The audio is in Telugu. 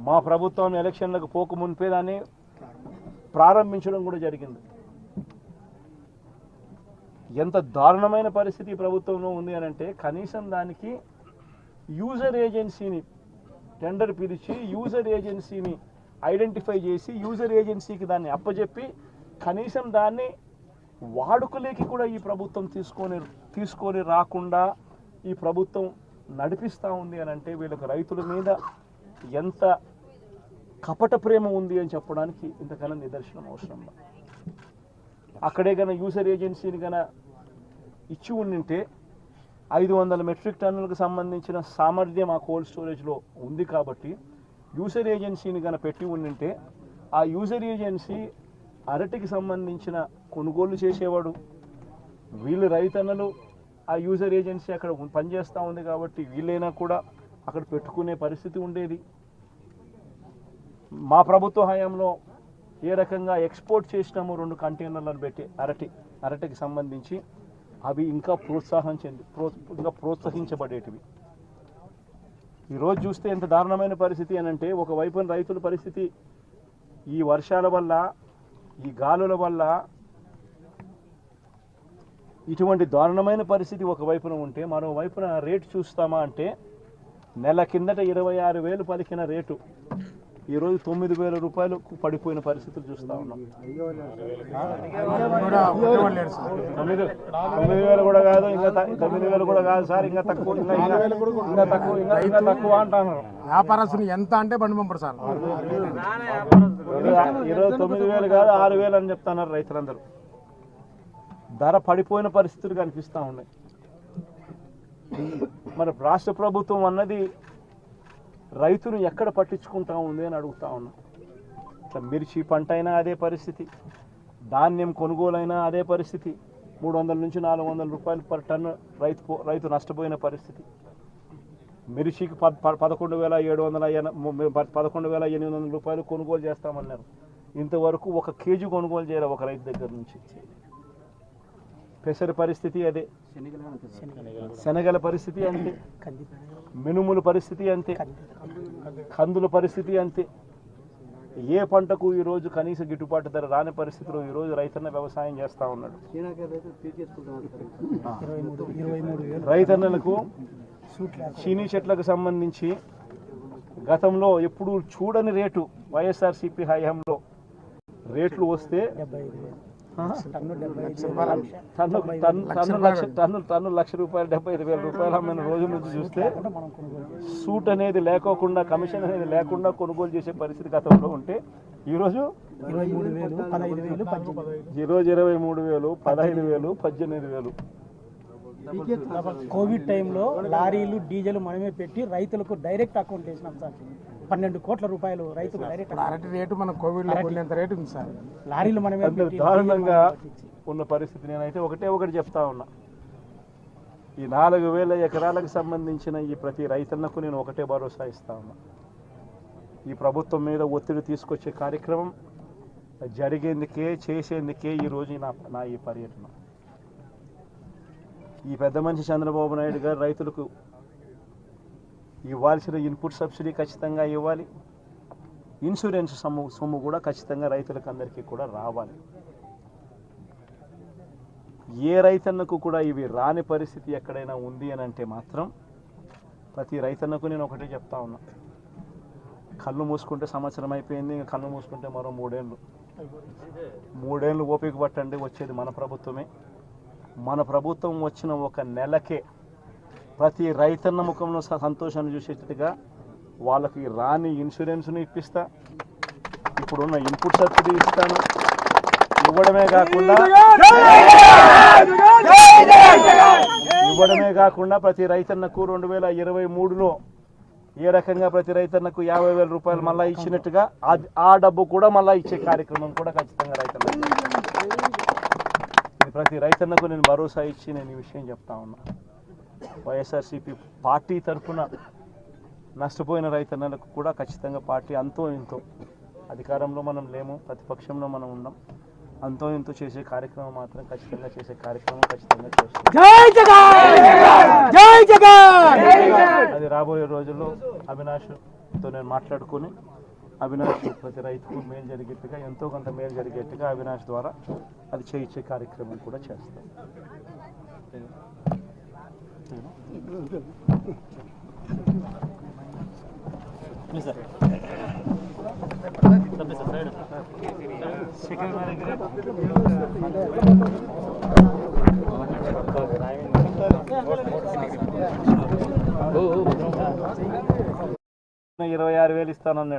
మా ప్రభుత్వం ఎలక్షన్లకు పోక మునిపే దాన్ని ప్రారంభించడం కూడా జరిగింది. ఎంత దారుణమైన పరిస్థితి ప్రభుత్వంలో ఉంది అని అంటే కనీసం దానికి యూజర్ ఏజెన్సీని టెండర్ పిలిచి యూజర్ ఏజెన్సీని ఐడెంటిఫై చేసి యూజర్ ఏజెన్సీకి దాన్ని అప్పచెప్పి కనీసం దాన్ని వాడుకలేకి కూడా ఈ ప్రభుత్వం తీసుకొని రాకుండా ఈ ప్రభుత్వం నడిపిస్తూ ఉంది అని అంటే వీళ్ళకి రైతుల మీద ఎంత కపట ప్రేమ ఉంది అని చెప్పడానికి ఇంతకన్నా నిదర్శనం అవసరం. అక్కడే గన యూజర్ ఏజెన్సీని గన ఇచ్చి ఉండింటే 500 మెట్రిక్ టన్నులకు సంబంధించిన సామర్థ్యం ఆ కోల్డ్ స్టోరేజ్లో ఉంది కాబట్టి యూజర్ ఏజెన్సీని గన పెట్టి ఉండింటే ఆ యూజర్ ఏజెన్సీ అరటికి సంబంధించిన కొనుగోలు చేసేవాడు. వీళ్ళు రైతన్నలు ఆ యూజర్ ఏజెన్సీ అక్కడ పనిచేస్తూ ఉంది కాబట్టి వీళ్ళైనా కూడా అక్కడ పెట్టుకునే పరిస్థితి ఉండేది. మా ప్రభుత్వ హయాంలో ఏ రకంగా ఎక్స్పోర్ట్ చేసినాము 2 కంటైనర్లను పెట్టి అరటికి సంబంధించి అవి ఇంకా ప్రోత్సహించబడేటివి. ఈరోజు చూస్తే ఎంత దారుణమైన పరిస్థితి అని అంటే ఒకవైపున రైతుల పరిస్థితి ఈ వర్షాల వల్ల ఈ గాలుల వల్ల ఇటువంటి దారుణమైన పరిస్థితి ఒకవైపున ఉంటే మరోవైపున రేటు చూస్తామా అంటే నెల కిందట 26,000 పలికిన రేటు ఈరోజు 9,000 రూపాయలకు పడిపోయిన పరిస్థితులు చూస్తూ ఉన్నాం. 9,000 కూడా కాదు, ఇంకా 9,000 కూడా కాదు సార్, ఇంకా తక్కువ అంటున్నారు. వ్యాపారస్తులు ఎంత అంటే బండి పంపరు సార్. ఈరోజు 9,000 కాదు 6,000 అని చెప్తున్నారు రైతులందరూ. ధర పడిపోయిన పరిస్థితులు కనిపిస్తూ ఉన్నాయి. మరి రాష్ట్ర ప్రభుత్వం అన్నది రైతును ఎక్కడ పట్టించుకుంటా ఉంది అని అడుగుతా ఉన్నా. ఇట్లా మిర్చి పంట అయినా అదే పరిస్థితి, ధాన్యం కొనుగోలైనా అదే పరిస్థితి. 300 నుంచి 400 రూపాయలు పర్ టన్ను రైతు నష్టపోయిన పరిస్థితి. మిర్చికి 11,800 రూపాయలు కొనుగోలు చేస్తామన్నారు. ఇంతవరకు 1 కేజీ కొనుగోలు చేయాలి ఒక రైతు దగ్గర నుంచి. పెసర పరిస్థితి అదే, శనగల పరిస్థితి అంతే, మినుముల పరిస్థితి అంతే, కందుల పరిస్థితి అంతే. ఏ పంటకు ఈరోజు కనీస గిట్టుబాటు ధర రాని పరిస్థితిలో ఈరోజు రైతన్న వ్యవసాయం చేస్తూ ఉన్నాడు. రైతన్నలకు చీనీ చెట్లకు సంబంధించి గతంలో ఎప్పుడూ చూడని రేటు వైఎస్ఆర్సీపీ హయాంలో రేట్లు వస్తే టన్ను ₹1,00,000 ₹75,000 అమ్మిన రోజు నుంచి చూస్తే సూట్ అనేది లేకోకుండా, కమిషన్ అనేది లేకుండా కొనుగోలు చేసే పరిస్థితి గతంలో ఉంటే ఈరోజు 23,000, 15,000, 18,000. కోవిడ్ టైంలో లారీలు డీజిల్ మనమే పెట్టి రైతులకు డైరెక్ట్ అకౌంట్ వేసినాం సార్. 12 కోట్ల రూపాయలు రైతులు డైరెక్ట్. అరటి రేటు మన కోవిడ్ లో రేటు ఉంది సార్. లారీలు మనమే దారుణంగా ఉన్న పరిస్థితి. నేనైతే ఒకటి చెప్తా ఉన్నా. ఈ 4,000 ఎకరాలకు సంబంధించిన ఈ ప్రతి రైతన్నకు నేను ఒకటే భరోసా ఇస్తా ఉన్నా. ఈ ప్రభుత్వం మీద ఒత్తిడి తీసుకొచ్చే కార్యక్రమం జరిగేందుకే, చేసేందుకే ఈరోజు నా ఈ పర్యటన. ఈ పెద్ద మనిషి చంద్రబాబు నాయుడు గారు రైతులకు ఇవ్వాల్సిన ఇన్పుట్ సబ్సిడీ ఖచ్చితంగా ఇవ్వాలి. ఇన్సూరెన్స్ సొమ్ము కూడా ఖచ్చితంగా రైతులకు అందరికీ కూడా రావాలి. ఏ రైతన్నకు కూడా ఇవి రాని పరిస్థితి ఎక్కడైనా ఉంది అని అంటే మాత్రం ప్రతి రైతన్నకు నేను ఒకటే చెప్తా ఉన్నా. కళ్ళు మూసుకుంటే సంవత్సరం అయిపోయింది, ఇంకా కళ్ళు మూసుకుంటే మరో 3 ఏళ్ళు ఓపిక పట్టండి. వచ్చేది మన ప్రభుత్వమే. మన ప్రభుత్వం వచ్చిన 1 నెలకే ప్రతి రైతన్న ముఖంలో సంతోషాన్ని చూసేటట్టుగా వాళ్ళకి రాని ఇన్సూరెన్స్ను ఇప్పిస్తా, ఇప్పుడున్న ఇన్పుట్ సబ్సిడీ ఇస్తాను. ఇవ్వడమే కాకుండా ప్రతి రైతన్నకు 2023లో ఏ రకంగా ప్రతి రైతన్నకు 50,000 రూపాయలు మళ్ళీ ఇచ్చినట్టుగా ఆ డబ్బు కూడా మళ్ళీ ఇచ్చే కార్యక్రమం కూడా ఖచ్చితంగా రైతన్న. ప్రతి రైతన్నకు నేను భరోసా ఇచ్చి నేను ఈ విషయం చెప్తా ఉన్నా. వైఎస్ఆర్సీపీ పార్టీ తరఫున నష్టపోయిన రైతన్నలకు కూడా ఖచ్చితంగా పార్టీ అంతో ఇంతో, అధికారంలో మనం లేము, ప్రతిపక్షంలో మనం ఉన్నాం, అంతో ఇంతో చేసే కార్యక్రమం మాత్రం ఖచ్చితంగా చేస్తాం. జై జగన్ జై జగన్. అది రాబోయే రోజుల్లో అవినాష్తో నేను మాట్లాడుకుని అవినాష్ ప్రతి రైతుకు మేలు జరిగేట్టుగా ఎంతో కొంత మేలు జరిగేట్టుగా అవినాష్ ద్వారా అది చేయించే కార్యక్రమం కూడా చేస్తాం. $26,000 ఇస్తానన్నాడు.